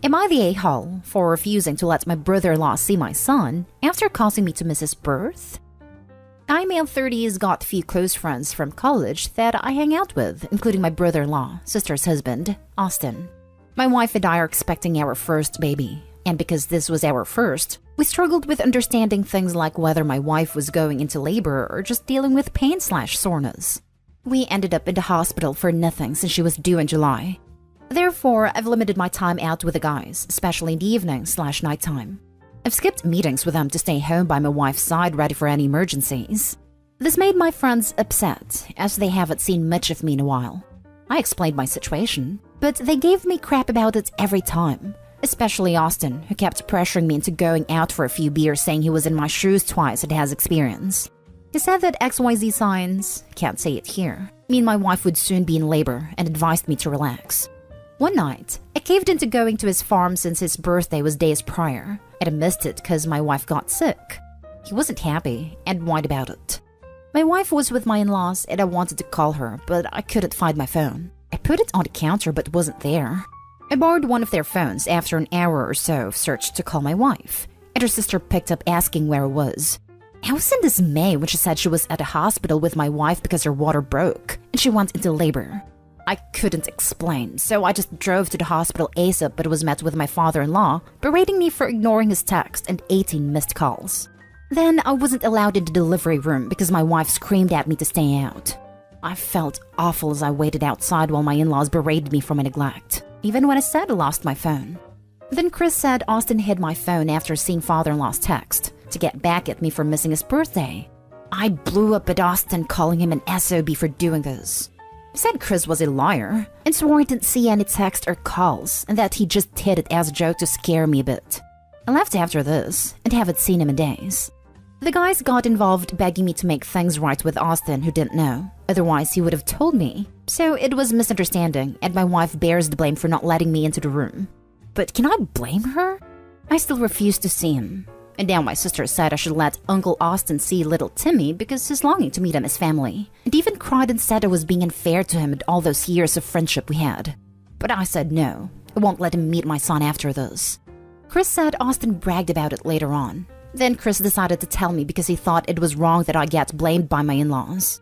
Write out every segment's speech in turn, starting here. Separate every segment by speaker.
Speaker 1: Am I the a-hole for refusing to let my brother-in-law see my son after causing me to miss his birth? I'm in 30s, got a few close friends from college that I hang out with, including my brother-in-law, sister's husband, Austin. My wife and I are expecting our first baby, and because this was our first, we struggled with understanding things like whether my wife was going into labor or just dealing with pain/soreness. We ended up in the hospital for nothing since she was due in July. Therefore, I've limited my time out with the guys, especially in the evening/nighttime. I've skipped meetings with them to stay home by my wife's side ready for any emergencies. This made my friends upset, as they haven't seen much of me in a while. I explained my situation, but they gave me crap about it every time, especially Austin, who kept pressuring me into going out for a few beers saying he was in my shoes twice and has experience. He said that XYZ signs, can't say it here, mean my wife would soon be in labor and advised me to relax. One night, I caved into going to his farm since his birthday was days prior, and I missed it because my wife got sick. He wasn't happy and whined about it. My wife was with my in-laws and I wanted to call her, but I couldn't find my phone. I put it on the counter but it wasn't there. I borrowed one of their phones after an hour or so of search to call my wife, and her sister picked up asking where I was. I was in dismay when she said she was at a hospital with my wife because her water broke and she went into labor. I couldn't explain, so I just drove to the hospital ASAP but was met with my father-in-law berating me for ignoring his text and 18 missed calls. Then I wasn't allowed in the delivery room because my wife screamed at me to stay out. I felt awful as I waited outside while my in-laws berated me for my neglect, even when I said I lost my phone. Then Chris said Austin hid my phone after seeing father-in-law's text to get back at me for missing his birthday. I blew up at Austin calling him an SOB for doing this. He said Chris was a liar and swore he didn't see any text or calls and that he just hid it as a joke to scare me a bit. I left after this and haven't seen him in days. The guys got involved begging me to make things right with Austin who didn't know, otherwise he would have told me. So it was a misunderstanding and my wife bears the blame for not letting me into the room. But can I blame her? I still refuse to see him. And now my sister said I should let Uncle Austin see little Timmy because he's longing to meet him as family, and even cried and said I was being unfair to him and all those years of friendship we had. But I said no, I won't let him meet my son after this. Chris said Austin bragged about it later on. Then Chris decided to tell me because he thought it was wrong that I get blamed by my in-laws.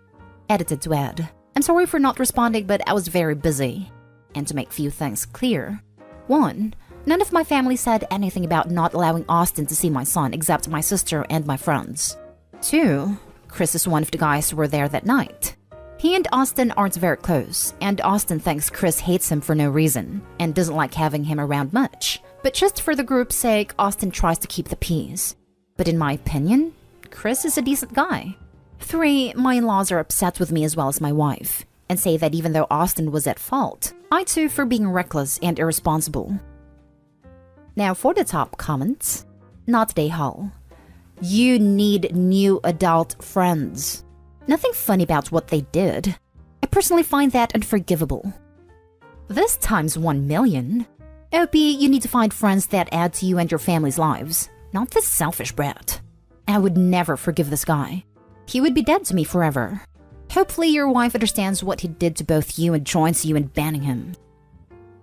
Speaker 1: Edited to add, I'm sorry for not responding, but I was very busy. And to make few things clear. 1. None of my family said anything about not allowing Austin to see my son except my sister and my friends. 2. Chris is one of the guys who were there that night. He and Austin aren't very close, and Austin thinks Chris hates him for no reason and doesn't like having him around much. But just for the group's sake, Austin tries to keep the peace. But in my opinion, Chris is a decent guy. 3. My in-laws are upset with me as well as my wife, and say that even though Austin was at fault, I too for being reckless and irresponsible. Now for the top comments. Not they Hall. You need new adult friends. Nothing funny about what they did. I personally find that unforgivable. This times 1 million. OP, you need to find friends that add to you and your family's lives, not this selfish brat. I would never forgive this guy. He would be dead to me forever. Hopefully your wife understands what he did to both you and joins you in banning him.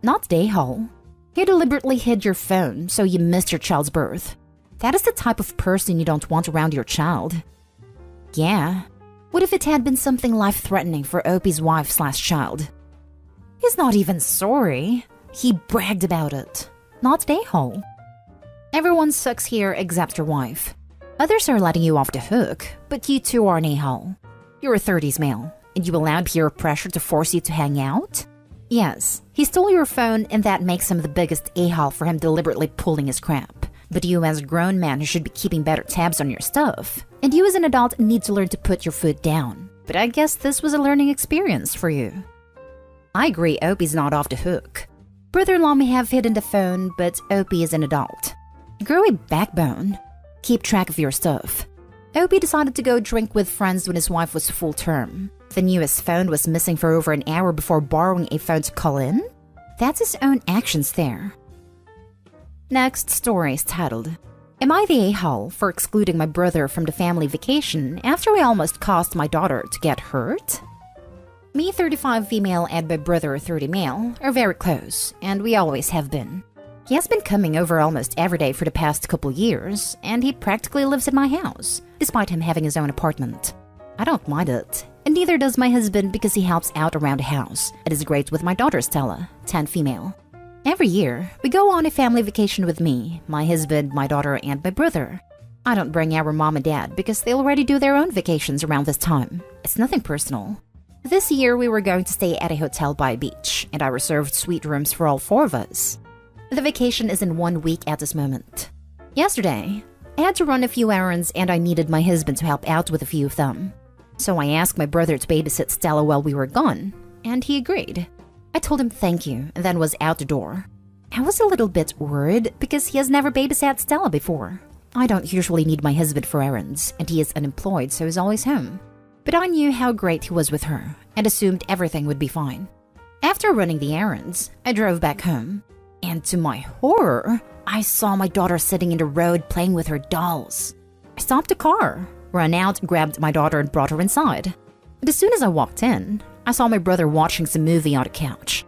Speaker 1: Not they Hall. You deliberately hid your phone so you missed your child's birth. That is the type of person you don't want around your child. Yeah. What if it had been something life-threatening for Opie's wife/child? He's not even sorry. He bragged about it. Not the a-hole. Everyone sucks here except your wife. Others are letting you off the hook, but you too are an a-hole. You're a 30s male, and you allowed peer pressure to force you to hang out? Yes, he stole your phone and that makes him the biggest a-hole for him deliberately pulling his crap. But you as a grown man who should be keeping better tabs on your stuff. And you as an adult need to learn to put your foot down. But I guess this was a learning experience for you. I agree Opie's not off the hook. Brother-in-law may have hidden the phone, but Opie is an adult. Grow a backbone. Keep track of your stuff. Opie decided to go drink with friends when his wife was full term. The newest phone was missing for over an hour before borrowing a phone to call in? That's his own actions there. Next story is titled, Am I the a-hole for excluding my brother from the family vacation after I almost caused my daughter to get hurt? Me, 35 female, and my brother, 30 male, are very close, and we always have been. He has been coming over almost every day for the past couple years, and he practically lives in my house, despite him having his own apartment. I don't mind it, and neither does my husband because he helps out around the house and is great with my daughter Stella, 10 female. Every year, we go on a family vacation with me, my husband, my daughter, and my brother. I don't bring our mom and dad because they already do their own vacations around this time. It's nothing personal. This year, we were going to stay at a hotel by a beach, and I reserved suite rooms for all 4 of us. The vacation is in 1 week at this moment. Yesterday, I had to run a few errands and I needed my husband to help out with a few of them. So I asked my brother to babysit Stella while we were gone, and he agreed. I told him thank you and then was out the door. I was a little bit worried because he has never babysat Stella before. I don't usually need my husband for errands, and he is unemployed so he's always home. But I knew how great he was with her and assumed everything would be fine. After running the errands, I drove back home. And to my horror, I saw my daughter sitting in the road playing with her dolls. I stopped the car, ran out, grabbed my daughter and brought her inside. But as soon as I walked in, I saw my brother watching some movie on the couch.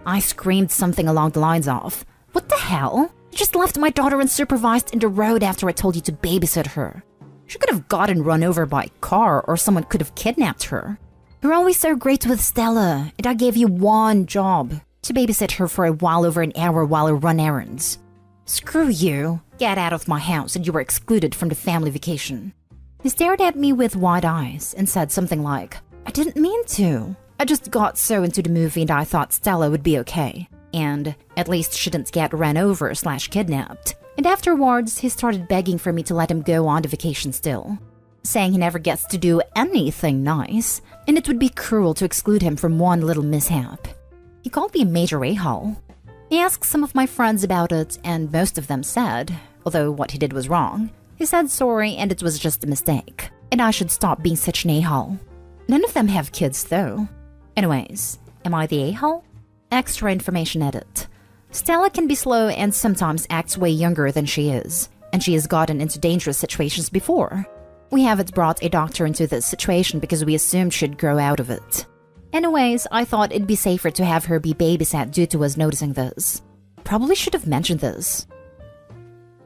Speaker 1: I screamed something along the lines of, "What the hell? You just left my daughter unsupervised in the road after I told you to babysit her. She could have gotten run over by a car or someone could have kidnapped her. You're always so great with Stella, and I gave you one job. To babysit her for a while over an hour while I run errands. Screw you. Get out of my house and you were excluded from the family vacation." He stared at me with wide eyes and said something like, "I didn't mean to. I just got so into the movie and I thought Stella would be okay. And at least she didn't get ran over/kidnapped. And afterwards, he started begging for me to let him go on the vacation still, saying he never gets to do anything nice, and it would be cruel to exclude him from one little mishap. He called me a major a-hole. He asked some of my friends about it, and most of them said, although what he did was wrong, he said sorry and it was just a mistake, and I should stop being such an a-hole. None of them have kids though. Anyways, am I the a-hole? Extra information edit. Stella can be slow and sometimes acts way younger than she is, and she has gotten into dangerous situations before. We haven't brought a doctor into this situation because we assumed she'd grow out of it. Anyways, I thought it'd be safer to have her be babysat due to us noticing this. Probably should have mentioned this.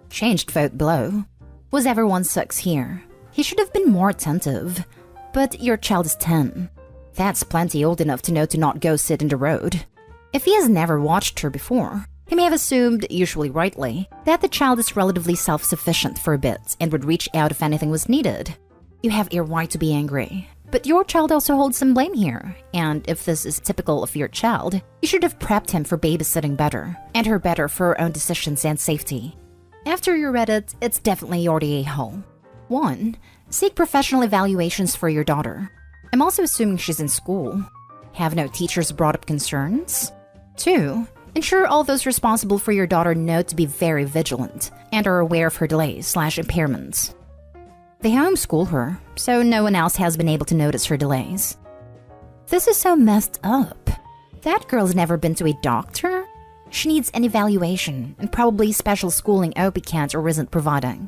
Speaker 1: Changed vote below. Was everyone sucks here? He should have been more attentive. But your child is 10. That's plenty old enough to know to not go sit in the road. If he has never watched her before, he may have assumed, usually rightly, that the child is relatively self-sufficient for a bit and would reach out if anything was needed. You have a right to be angry. But your child also holds some blame here, and if this is typical of your child, you should have prepped him for babysitting better, and her better for her own decisions and safety. After you read it, it's definitely you're the a-hole. 1. Seek professional evaluations for your daughter. I'm also assuming she's in school. Have no teachers brought up concerns? 2. Ensure all those responsible for your daughter know to be very vigilant, and are aware of her delays/impairments. They homeschool her, so no one else has been able to notice her delays. This is so messed up. That girl's never been to a doctor? She needs an evaluation, and probably special schooling OP can't or isn't providing.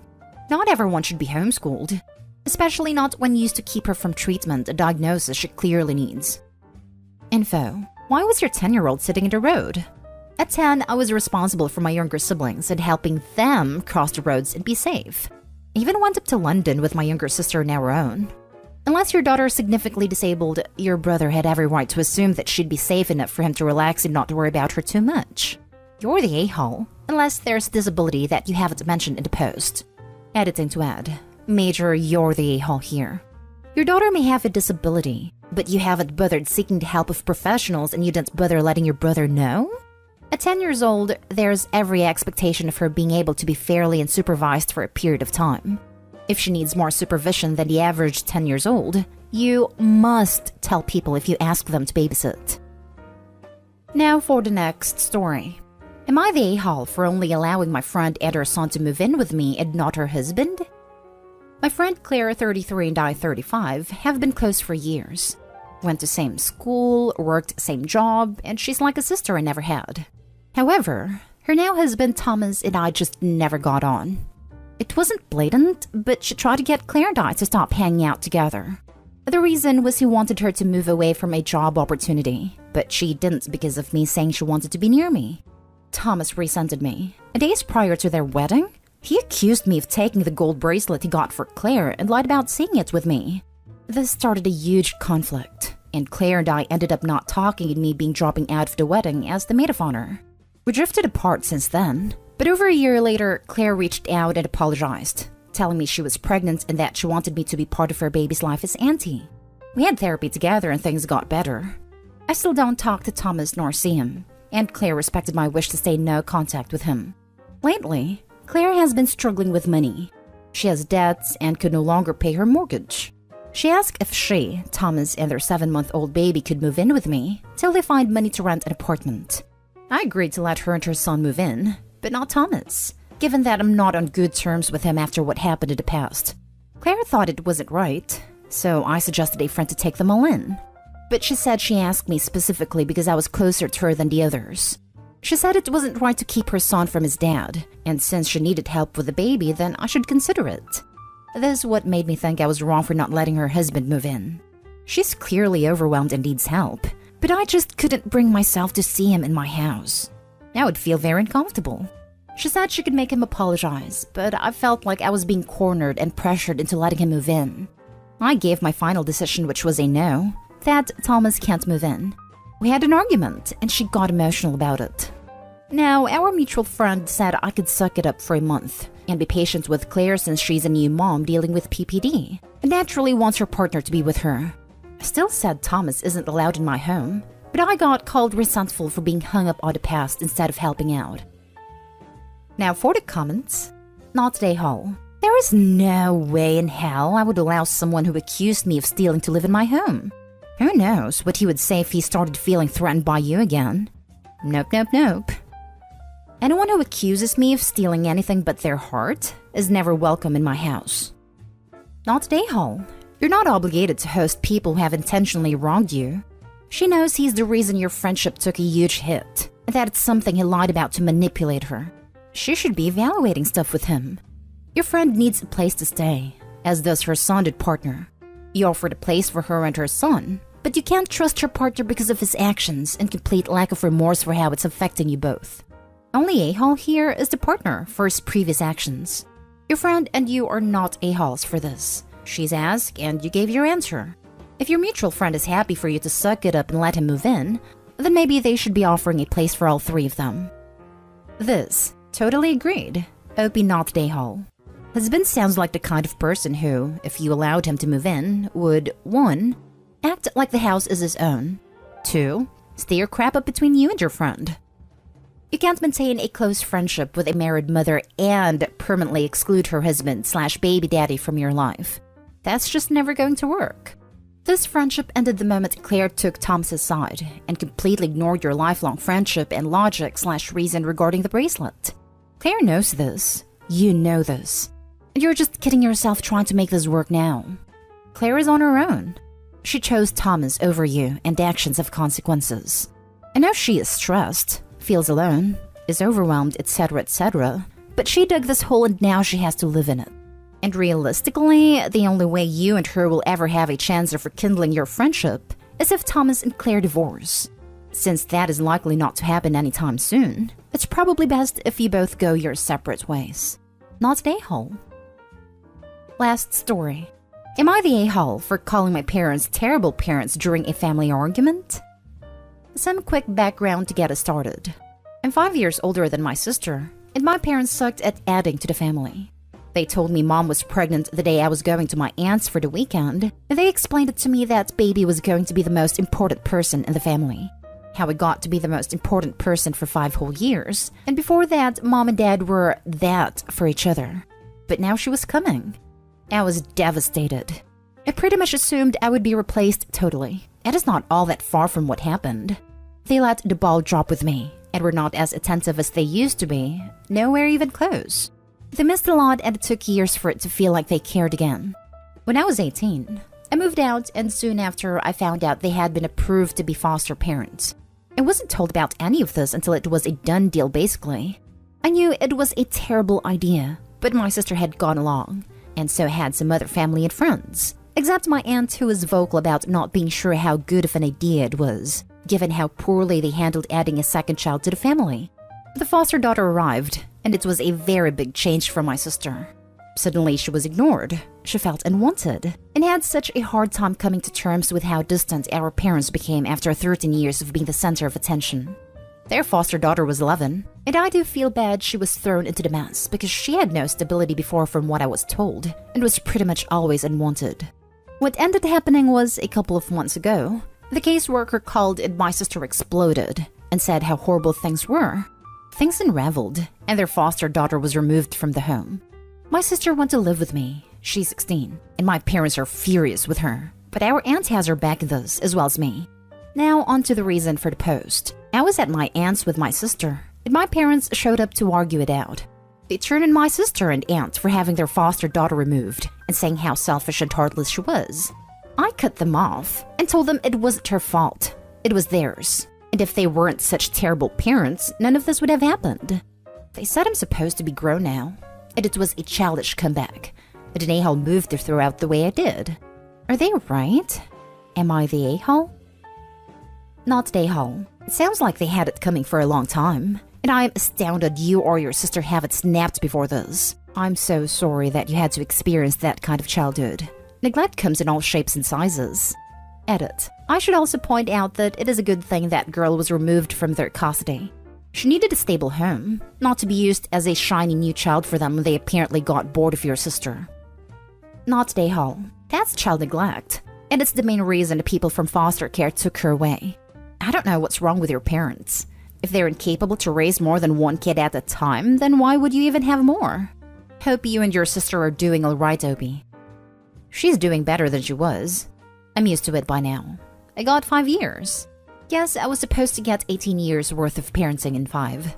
Speaker 1: Not everyone should be homeschooled, especially not when used to keep her from treatment, a diagnosis she clearly needs. Info. Why was your 10-year-old sitting in the road? At 10, I was responsible for my younger siblings and helping them cross the roads and be safe. I even went up to London with my younger sister and our own. Unless your daughter is significantly disabled, your brother had every right to assume that she'd be safe enough for him to relax and not to worry about her too much. You're the a-hole, unless there's disability that you haven't mentioned in the post. Editing to add. Major, you're the a-hole here. Your daughter may have a disability, but you haven't bothered seeking the help of professionals and you didn't bother letting your brother know? At 10 years old, there's every expectation of her being able to be fairly unsupervised for a period of time. If she needs more supervision than the average 10 years old, you must tell people if you ask them to babysit. Now for the next story. Am I the a-hole for only allowing my friend and her son to move in with me and not her husband? My friend Claire, 33, and I, 35, have been close for years. Went to same school, worked same job, and she's like a sister I never had. However, her now husband Thomas and I just never got on. It wasn't blatant, but she tried to get Claire and I to stop hanging out together. The reason was he wanted her to move away from a job opportunity, but she didn't because of me saying she wanted to be near me. Thomas resented me. Days prior to their wedding, he accused me of taking the gold bracelet he got for Claire and lied about seeing it with me. This started a huge conflict, and Claire and I ended up not talking and me being dropping out of the wedding as the maid of honor. We drifted apart since then, but over a year later, Claire reached out and apologized, telling me she was pregnant and that she wanted me to be part of her baby's life as auntie. We had therapy together and things got better. I still don't talk to Thomas nor see him, and Claire respected my wish to stay in no contact with him. Lately, Claire has been struggling with money. She has debts and could no longer pay her mortgage. She asked if she, Thomas, and their 7-month-old baby could move in with me till they find money to rent an apartment. I agreed to let her and her son move in, but not Thomas, given that I'm not on good terms with him after what happened in the past. Claire thought it wasn't right, so I suggested a friend to take them all in. But she said she asked me specifically because I was closer to her than the others. She said it wasn't right to keep her son from his dad, and since she needed help with the baby, then I should consider it. This is what made me think I was wrong for not letting her husband move in. She's clearly overwhelmed and needs help, but I just couldn't bring myself to see him in my house. I would feel very uncomfortable. She said she could make him apologize, but I felt like I was being cornered and pressured into letting him move in. I gave my final decision, which was a no, that Thomas can't move in. We had an argument, and she got emotional about it. Now, our mutual friend said I could suck it up for a month and be patient with Claire since she's a new mom dealing with PPD and naturally wants her partner to be with her. I still said Thomas isn't allowed in my home, but I got called resentful for being hung up on the past instead of helping out. Now for the comments. Not today, Hall. There is no way in hell I would allow someone who accused me of stealing to live in my home. Who knows what he would say if he started feeling threatened by you again. Nope, nope, nope. Anyone who accuses me of stealing anything but their heart is never welcome in my house. Not today, Hall. You're not obligated to host people who have intentionally wronged you. She knows he's the reason your friendship took a huge hit, and that it's something he lied about to manipulate her. She should be evaluating stuff with him. Your friend needs a place to stay, as does her son-did partner. You offered a place for her and her son, but you can't trust your partner because of his actions and complete lack of remorse for how it's affecting you both. Only a-hole here is the partner for his previous actions. Your friend and you are not a-holes for this. She's asked and you gave your answer. If your mutual friend is happy for you to suck it up and let him move in, then maybe they should be offering a place for all three of them. This, totally agreed. Opie not a-hole. Husband sounds like the kind of person who, if you allowed him to move in, would 1. Act like the house is his own. 2. Steer crap up between you and your friend. You can't maintain a close friendship with a married mother and permanently exclude her husband/baby daddy from your life. That's just never going to work. This friendship ended the moment Claire took Thomas's side and completely ignored your lifelong friendship and logic/reason regarding the bracelet. Claire knows this. You know this. And you're just kidding yourself trying to make this work now. Claire is on her own. She chose Thomas over you, and actions have consequences. I know she is stressed, feels alone, is overwhelmed, etc., but she dug this hole and now she has to live in it. And realistically, the only way you and her will ever have a chance of rekindling your friendship is if Thomas and Claire divorce. Since that is likely not to happen anytime soon, it's probably best if you both go your separate ways. Not an a-hole. Last story. Am I the a-hole for calling my parents terrible parents during a family argument? Some quick background to get us started. I'm 5 years older than my sister, and my parents sucked at adding to the family. They told me mom was pregnant the day I was going to my aunt's for the weekend, and they explained it to me that baby was going to be the most important person in the family. How it got to be the most important person for 5 whole years, and before that, mom and dad were that for each other. But now she was coming. I was devastated. I pretty much assumed I would be replaced totally. It is not all that far from what happened. They let the ball drop with me, and were not as attentive as they used to be, nowhere even close. They missed a lot and it took years for it to feel like they cared again. When I was 18, I moved out and soon after I found out they had been approved to be foster parents. I wasn't told about any of this until it was a done deal basically. I knew it was a terrible idea, but my sister had gone along, and so had some other family and friends, except my aunt who was vocal about not being sure how good of an idea it was, given how poorly they handled adding a second child to the family. The foster daughter arrived, and it was a very big change for my sister. Suddenly, she was ignored. She felt unwanted and had such a hard time coming to terms with how distant our parents became after 13 years of being the center of attention. Their foster daughter was 11, and I do feel bad she was thrown into the mess because she had no stability before from what I was told and was pretty much always unwanted. What ended happening was a couple of months ago. The caseworker called and my sister exploded and said how horrible things were. Things unraveled, and their foster daughter was removed from the home. My sister went to live with me. She's 16, and my parents are furious with her. But our aunt has her back in this, as well as me. Now, on to the reason for the post. I was at my aunt's with my sister, and my parents showed up to argue it out. They turned on my sister and aunt for having their foster daughter removed and saying how selfish and heartless she was. I cut them off and told them it wasn't her fault. It was theirs. And if they weren't such terrible parents, none of this would have happened. They said I'm supposed to be grown now, and it was a childish comeback. That an a-hole moved to throw out the way I did. Are they right? Am I the a-hole? Not the a-hole. It sounds like they had it coming for a long time, and I am astounded you or your sister have it snapped before this. I'm so sorry that you had to experience that kind of childhood. Neglect comes in all shapes and sizes. Edit. I should also point out that it is a good thing that girl was removed from their custody. She needed a stable home, not to be used as a shiny new child for them when they apparently got bored of your sister. Not the a-hole. That's child neglect, and it's the main reason the people from foster care took her away. I don't know what's wrong with your parents. If they're incapable to raise more than one kid at a time, then why would you even have more? Hope you and your sister are doing alright, Obi. She's doing better than she was. I'm used to it by now. I got 5 years. Yes, I was supposed to get 18 years worth of parenting in 5.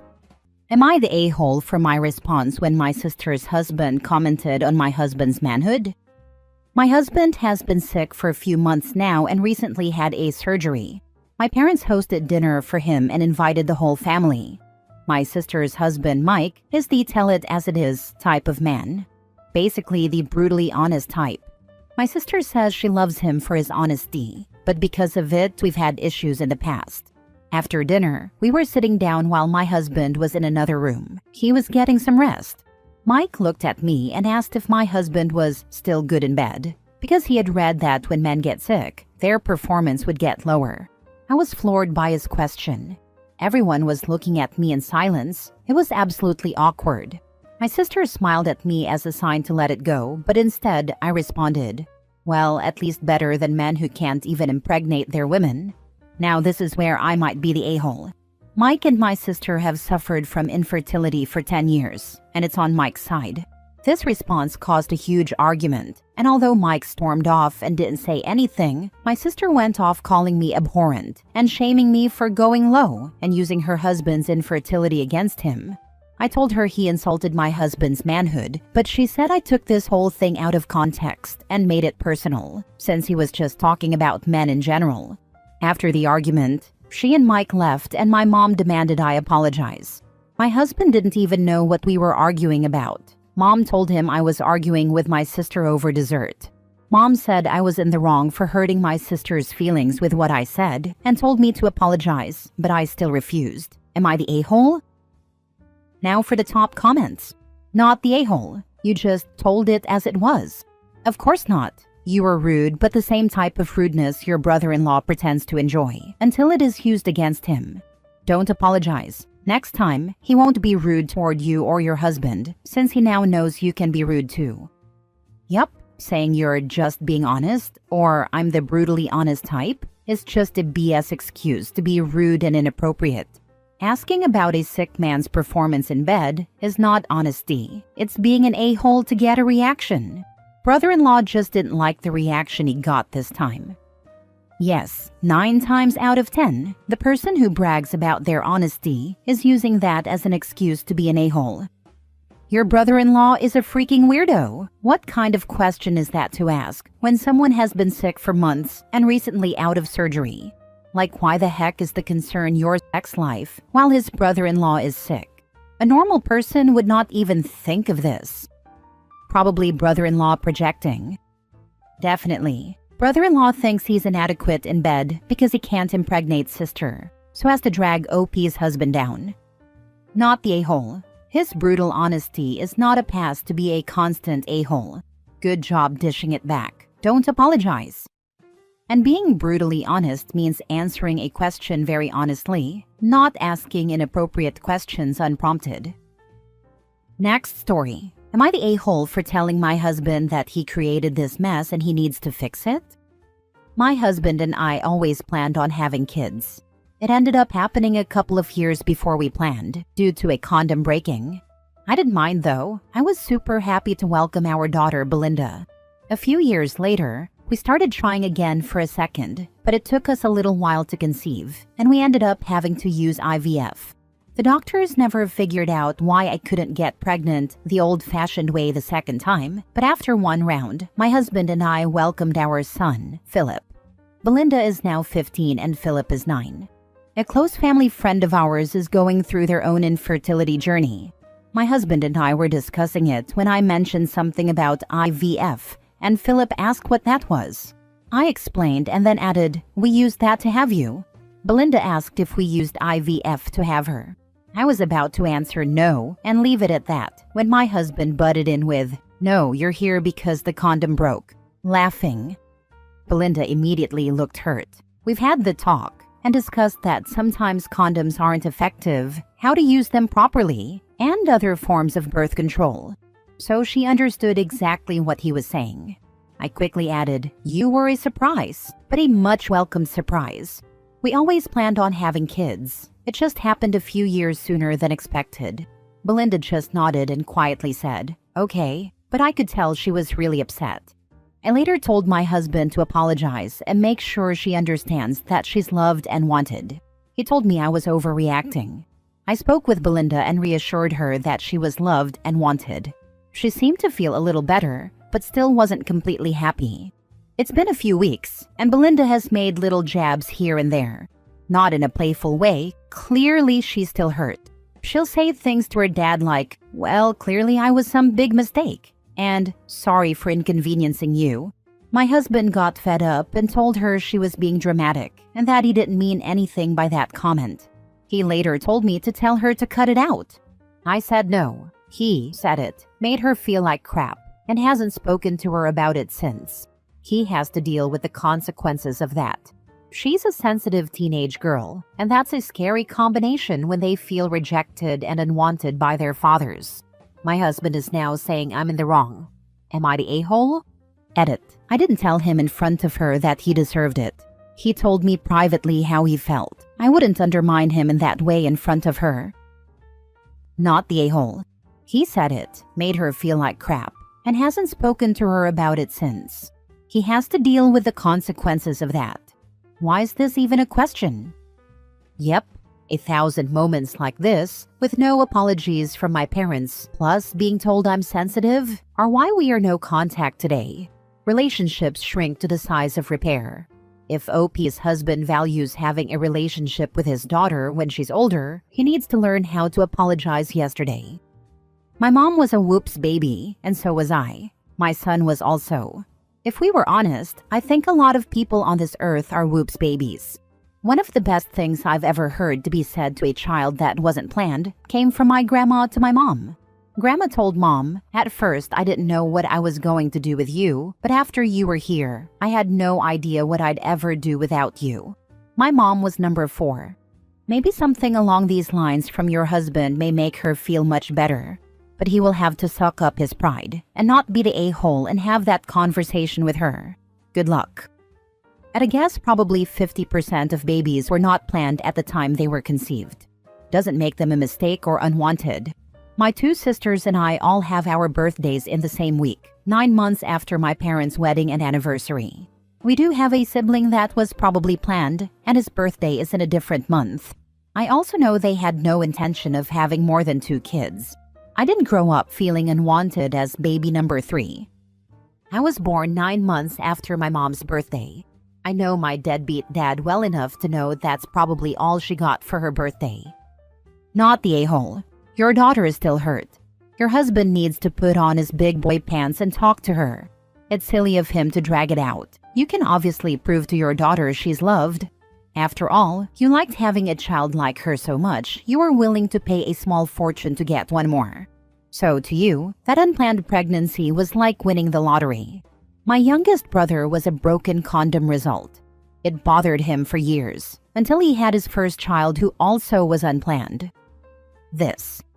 Speaker 2: Am I the a-hole for my response when my sister's husband commented on my husband's manhood? My husband has been sick for a few months now and recently had a surgery. My parents hosted dinner for him and invited the whole family. My sister's husband, Mike, is the tell-it-as-it-is type of man. Basically, the brutally honest type. My sister says she loves him for his honesty, but because of it, we've had issues in the past. After dinner, we were sitting down while my husband was in another room. He was getting some rest. Mike looked at me and asked if my husband was still good in bed, because he had read that when men get sick, their performance would get lower. I was floored by his question. Everyone was looking at me in silence. It was absolutely awkward. My sister smiled at me as a sign to let it go, but instead I responded, well, at least better than men who can't even impregnate their women. Now this is where I might be the a-hole. Mike and my sister have suffered from infertility for 10 years, and it's on Mike's side. This response caused a huge argument, and although Mike stormed off and didn't say anything, my sister went off calling me abhorrent and shaming me for going low and using her husband's infertility against him. I told her he insulted my husband's manhood, but she said I took this whole thing out of context and made it personal, since he was just talking about men in general. After the argument, she and Mike left and my mom demanded I apologize. My husband didn't even know what we were arguing about. Mom told him I was arguing with my sister over dessert. Mom said I was in the wrong for hurting my sister's feelings with what I said and told me to apologize, but I still refused. Am I the a-hole? Now for the top comments. Not the a-hole. You just told it as it was. Of course not. You were rude, but the same type of rudeness your brother-in-law pretends to enjoy until it is used against him. Don't apologize. Next time, he won't be rude toward you or your husband, since he now knows you can be rude too. Yup, saying you're just being honest, or I'm the brutally honest type, is just a BS excuse to be rude and inappropriate. Asking about a sick man's performance in bed is not honesty. It's being an a-hole to get a reaction. Brother-in-law just didn't like the reaction he got this time. Yes, 9 times out of 10, the person who brags about their honesty is using that as an excuse to be an a-hole. Your brother-in-law is a freaking weirdo. What kind of question is that to ask when someone has been sick for months and recently out of surgery? Like, why the heck is the concern your sex life while his brother-in-law is sick? A normal person would not even think of this. Probably brother-in-law projecting. Definitely. Brother-in-law thinks he's inadequate in bed because he can't impregnate sister, so has to drag OP's husband down. Not the a-hole. His brutal honesty is not a pass to be a constant a-hole. Good job dishing it back. Don't apologize. And being brutally honest means answering a question very honestly, not asking inappropriate questions unprompted. Next story. Am I the a-hole for telling my husband that he created this mess and he needs to fix it? My husband and I always planned on having kids. It ended up happening a couple of years before we planned, due to a condom breaking. I didn't mind though. I was super happy to welcome our daughter Belinda. A few years later, we started trying again for a second, but it took us a little while to conceive, and we ended up having to use IVF. The doctors never figured out why I couldn't get pregnant the old-fashioned way the second time, but after one round, my husband and I welcomed our son, Philip. Belinda is now 15 and Philip is 9. A close family friend of ours is going through their own infertility journey. My husband and I were discussing it when I mentioned something about IVF, and Philip asked what that was. I explained and then added, "We used that to have you." Belinda asked if we used IVF to have her. I was about to answer no and leave it at that when my husband butted in with, "No, you're here because the condom broke," laughing. Belinda immediately looked hurt. We've had the talk and discussed that sometimes condoms aren't effective, how to use them properly, and other forms of birth control. So she understood exactly what he was saying. I quickly added, "You were a surprise, but a much welcome surprise. We always planned on having kids. It just happened a few years sooner than expected." Belinda just nodded and quietly said, "Okay," but I could tell she was really upset. I later told my husband to apologize and make sure she understands that she's loved and wanted. He told me I was overreacting. I spoke with Belinda and reassured her that she was loved and wanted. She seemed to feel a little better, but still wasn't completely happy. It's been a few weeks, and Belinda has made little jabs here and there. Not in a playful way, clearly she's still hurt. She'll say things to her dad like, "Well, clearly I was some big mistake," and "Sorry for inconveniencing you." My husband got fed up and told her she was being dramatic and that he didn't mean anything by that comment. He later told me to tell her to cut it out. I said no. He said it, made her feel like crap, and hasn't spoken to her about it since. He has to deal with the consequences of that. She's a sensitive teenage girl, and that's a scary combination when they feel rejected and unwanted by their fathers. My husband is now saying I'm in the wrong. Am I the a-hole? Edit. I didn't tell him in front of her that he deserved it. He told me privately how he felt. I wouldn't undermine him in that way in front of her. Not the a-hole. He said it, made her feel like crap, and hasn't spoken to her about it since. He has to deal with the consequences of that. Why is this even a question? Yep, 1,000 moments like this, with no apologies from my parents, plus being told I'm sensitive, are why we are no contact today. Relationships shrink to the size of repair. If OP's husband values having a relationship with his daughter when she's older, he needs to learn how to apologize yesterday. My mom was a whoops baby, and so was I. My son was also. If we were honest, I think a lot of people on this earth are whoops babies. One of the best things I've ever heard to be said to a child that wasn't planned came from my grandma to my mom. Grandma told Mom, "At first I didn't know what I was going to do with you, but after you were here, I had no idea what I'd ever do without you." My mom was number 4. Maybe something along these lines from your husband may make her feel much better. But he will have to suck up his pride and not be the a-hole and have that conversation with her. Good luck. At a guess, probably 50% of babies were not planned at the time they were conceived. Doesn't make them a mistake or unwanted. My 2 sisters and I all have our birthdays in the same week, 9 months after my parents' wedding and anniversary. We do have a sibling that was probably planned, and his birthday is in a different month. I also know they had no intention of having more than 2 kids. I didn't grow up feeling unwanted as baby number 3. I was born 9 months after my mom's birthday. I know my deadbeat dad well enough to know that's probably all she got for her birthday. Not the a-hole. Your daughter is still hurt. Your husband needs to put on his big boy pants and talk to her. It's silly of him to drag it out. You can obviously prove to your daughter she's loved. After all, you liked having a child like her so much, you were willing to pay a small fortune to get one more. So to you, that unplanned pregnancy was like winning the lottery. My youngest brother was a broken condom result. It bothered him for years, until he had his first child who also was unplanned.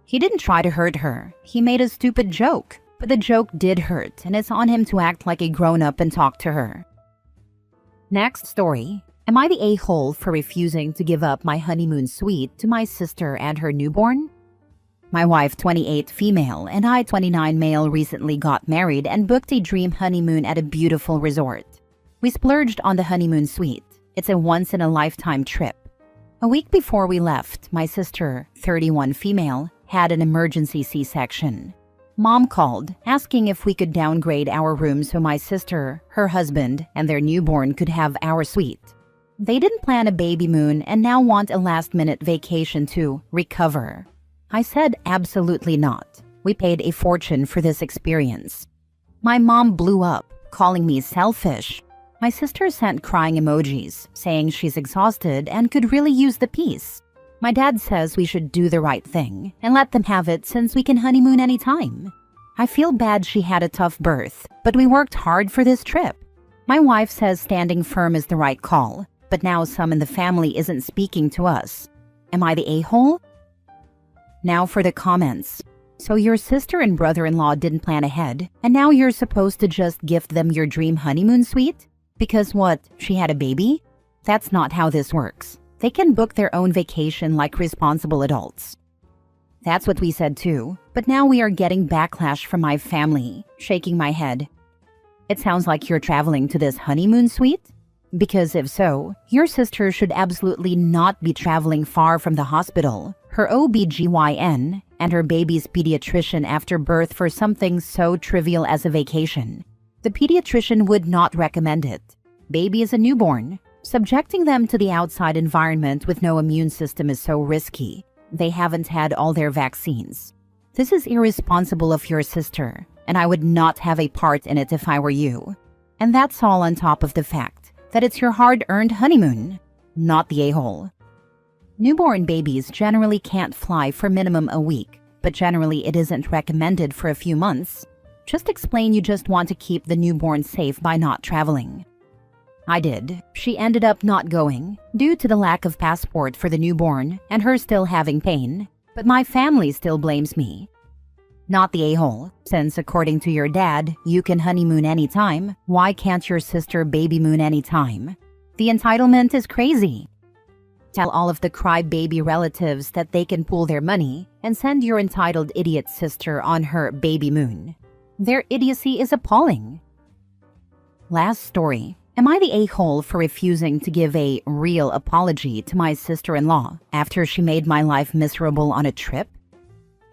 Speaker 2: He didn't try to hurt her, he made a stupid joke, but the joke did hurt and it's on him to act like a grown-up and talk to her. Next story. Am I the a-hole for refusing to give up my honeymoon suite to my sister and her newborn? My wife, 28 female, and I, 29 male, recently got married and booked a dream honeymoon at a beautiful resort. We splurged on the honeymoon suite. It's a once-in-a-lifetime trip. A week before we left, my sister, 31 female, had an emergency C-section. Mom called, asking if we could downgrade our room so my sister, her husband, and their newborn could have our suite. They didn't plan a baby moon and now want a last-minute vacation to recover. I said absolutely not. We paid a fortune for this experience. My mom blew up, calling me selfish. My sister sent crying emojis, saying she's exhausted and could really use the peace. My dad says we should do the right thing and let them have it since we can honeymoon anytime. I feel bad she had a tough birth, but we worked hard for this trip. My wife says standing firm is the right call, but now some in the family isn't speaking to us. Am I the a-hole? Now for the comments. So your sister and brother-in-law didn't plan ahead, and now you're supposed to just gift them your dream honeymoon suite? Because what, she had a baby? That's not how this works. They can book their own vacation like responsible adults. That's what we said too, but now we are getting backlash from my family, shaking my head. It sounds like you're traveling to this honeymoon suite? Because if so, your sister should absolutely not be traveling far from the hospital, her OBGYN, and her baby's pediatrician after birth for something so trivial as a vacation. The pediatrician would not recommend it. Baby is a newborn. Subjecting them to the outside environment with no immune system is so risky. They haven't had all their vaccines. This is irresponsible of your sister, and I would not have a part in it if I were you. And that's all on top of the fact that it's your hard-earned honeymoon, not the a-hole. Newborn babies generally can't fly for minimum a week, but generally it isn't recommended for a few months. Just explain you just want to keep the newborn safe by not traveling. I did. She ended up not going, due to the lack of passport for the newborn and her still having pain, but my family still blames me. Not the a-hole, since according to your dad, you can honeymoon anytime, why can't your sister baby moon anytime? The entitlement is crazy. Tell all of the crybaby relatives that they can pool their money and send your entitled idiot sister on her baby moon. Their idiocy is appalling. Last story. Am I the a-hole for refusing to give a real apology to my sister-in-law after she made my life miserable on a trip?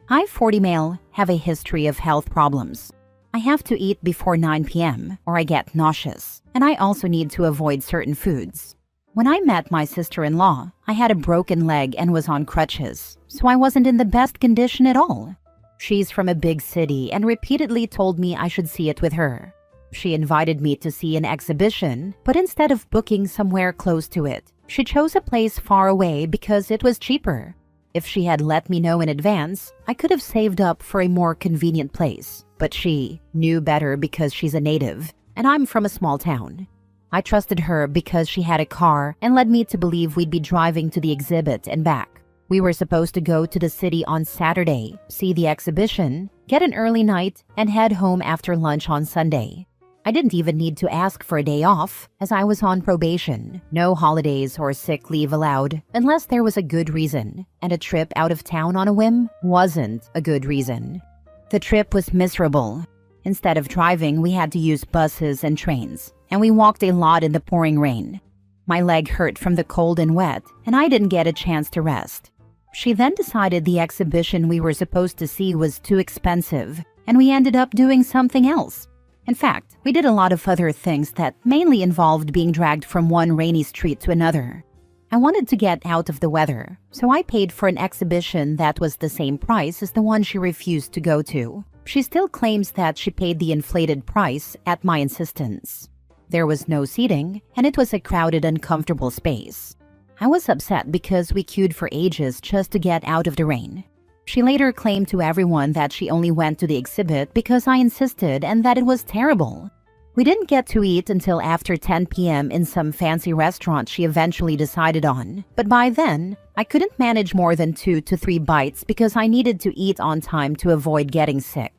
Speaker 2: I, 40 male, have a history of health problems. I have to eat before 9 p.m. or I get nauseous, and I also need to avoid certain foods. When I met my sister-in-law, I had a broken leg and was on crutches, so I wasn't in the best condition at all. She's from a big city and repeatedly told me I should see it with her. She invited me to see an exhibition, but instead of booking somewhere close to it, she chose a place far away because it was cheaper. If she had let me know in advance, I could have saved up for a more convenient place, but she knew better because she's a native, and I'm from a small town. I trusted her because she had a car and led me to believe we'd be driving to the exhibit and back. We were supposed to go to the city on Saturday, see the exhibition, get an early night, and head home after lunch on Sunday. I didn't even need to ask for a day off, as I was on probation. No holidays or sick leave allowed, unless there was a good reason, and a trip out of town on a whim wasn't a good reason. The trip was miserable. Instead of driving, we had to use buses and trains, and we walked a lot in the pouring rain. My leg hurt from the cold and wet, and I didn't get a chance to rest. She then decided the exhibition we were supposed to see was too expensive, and we ended up doing something else. In fact, we did a lot of other things that mainly involved being dragged from one rainy street to another. I wanted to get out of the weather, so I paid for an exhibition that was the same price as the one she refused to go to. She still claims that she paid the inflated price at my insistence. There was no seating, and it was a crowded, uncomfortable space. I was upset because we queued for ages just to get out of the rain. She later claimed to everyone that she only went to the exhibit because I insisted and that it was terrible. We didn't get to eat until after 10 p.m. in some fancy restaurant she eventually decided on, but by then, I couldn't manage more than 2 to 3 bites because I needed to eat on time to avoid getting sick.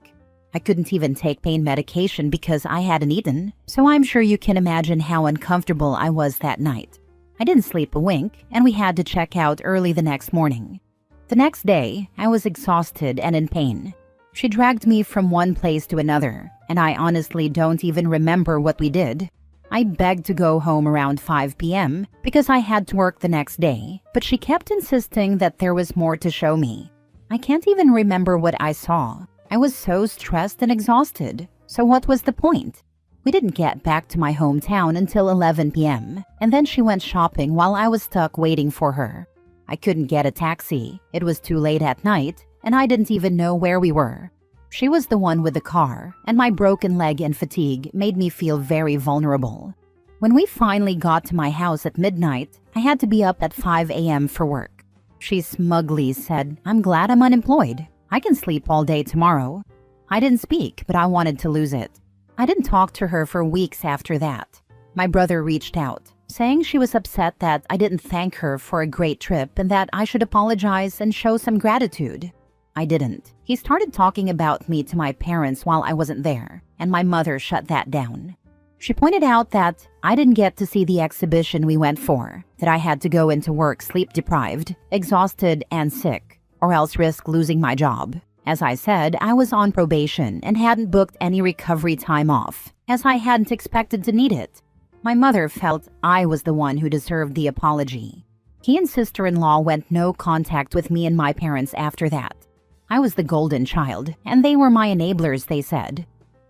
Speaker 2: I couldn't even take pain medication because I hadn't eaten, so I'm sure you can imagine how uncomfortable I was that night. I didn't sleep a wink, and we had to check out early the next morning. The next day, I was exhausted and in pain. She dragged me from one place to another, and I honestly don't even remember what we did. I begged to go home around 5 p.m. because I had to work the next day, but she kept insisting that there was more to show me. I can't even remember what I saw. I was so stressed and exhausted, so what was the point? We didn't get back to my hometown until 11 p.m., and then she went shopping while I was stuck waiting for her. I couldn't get a taxi, it was too late at night, and I didn't even know where we were. She was the one with the car, and my broken leg and fatigue made me feel very vulnerable. When we finally got to my house at midnight, I had to be up at 5 a.m. for work. She smugly said, "I'm glad I'm unemployed. I can sleep all day tomorrow." I didn't speak, but I wanted to lose it. I didn't talk to her for weeks after that. My brother reached out, saying she was upset that I didn't thank her for a great trip and that I should apologize and show some gratitude. I didn't. He started talking about me to my parents while I wasn't there, and my mother shut that down. She pointed out that I didn't get to see the exhibition we went for, that I had to go into work sleep-deprived, exhausted, and sick, or else risk losing my job. As I said, I was on probation and hadn't booked any recovery time off, as I hadn't expected to need it. My mother felt I was the one who deserved the apology. He and sister-in-law went no contact with me and my parents after that. I was the golden child, and they were my enablers, they said.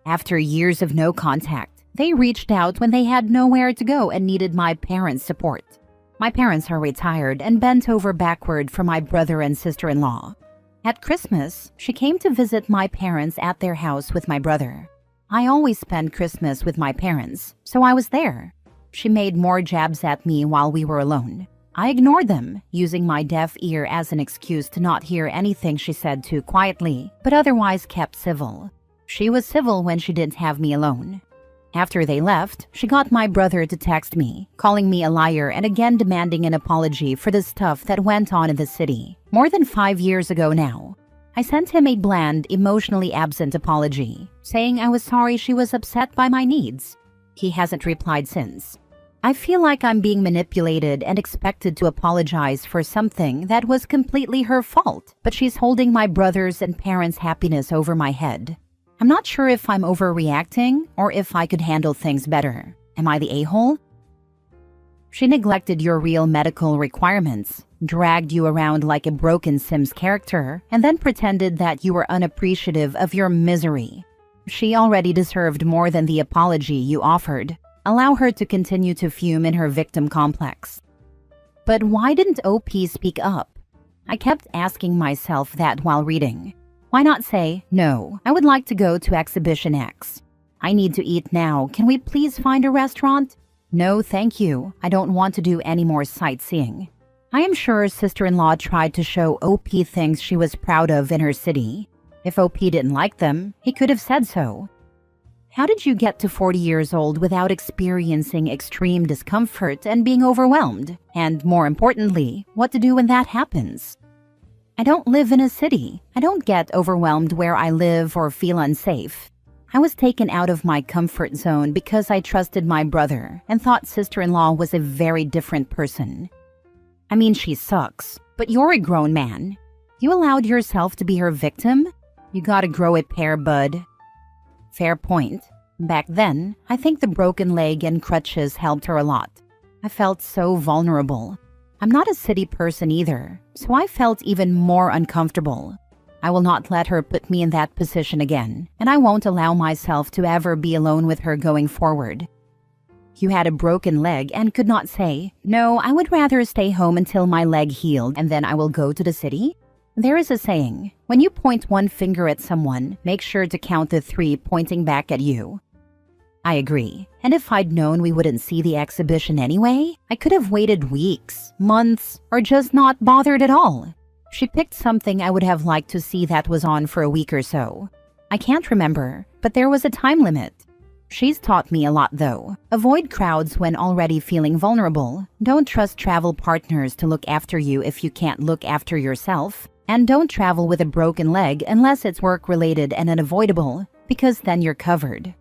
Speaker 2: After years of no contact, they reached out when they had nowhere to go and needed my parents' support. My parents are retired and bent over backward for my brother and sister-in-law. At Christmas, she came to visit my parents at their house with my brother. I always spend Christmas with my parents, so I was there. She made more jabs at me while we were alone. I ignored them, using my deaf ear as an excuse to not hear anything she said too quietly, but otherwise kept civil. She was civil when she didn't have me alone. After they left, she got my brother to text me, calling me a liar and again demanding an apology for the stuff that went on in the city, more than 5 years ago now. I sent him a bland, emotionally absent apology, saying I was sorry she was upset by my needs. He hasn't replied since. I feel like I'm being manipulated and expected to apologize for something that was completely her fault, but she's holding my brother's and parents' happiness over my head. I'm not sure if I'm overreacting or if I could handle things better. Am I the a-hole? She neglected your real medical requirements, dragged you around like a broken Sims character, and then pretended that you were unappreciative of your misery. She already deserved more than the apology you offered. Allow her to continue to fume in her victim complex. But why didn't OP speak up? I kept asking myself that while reading. Why not say, "No, I would like to go to Exhibition X. I need to eat now. Can we please find a restaurant? No, thank you. I don't want to do any more sightseeing." I am sure sister-in-law tried to show OP things she was proud of in her city. If OP didn't like them, he could have said so. How did you get to 40 years old without experiencing extreme discomfort and being overwhelmed? And more importantly, what to do when that happens? I don't live in a city. I don't get overwhelmed where I live or feel unsafe. I was taken out of my comfort zone because I trusted my brother and thought sister-in-law was a very different person. I mean, she sucks, but you're a grown man. You allowed yourself to be her victim? You gotta grow a pair, bud. Fair point. Back then, I think the broken leg and crutches helped her a lot. I felt so vulnerable. I'm not a city person either, so I felt even more uncomfortable. I will not let her put me in that position again, and I won't allow myself to ever be alone with her going forward. You had a broken leg and could not say, "No, I would rather stay home until my leg healed and then I will go to the city?" There is a saying, when you point one finger at someone, make sure to count the 3 pointing back at you. I agree. And if I'd known we wouldn't see the exhibition anyway, I could have waited weeks, months, or just not bothered at all. She picked something I would have liked to see that was on for a week or so. I can't remember, but there was a time limit. She's taught me a lot though. Avoid crowds when already feeling vulnerable. Don't trust travel partners to look after you if you can't look after yourself. And don't travel with a broken leg unless it's work-related and unavoidable, because then you're covered.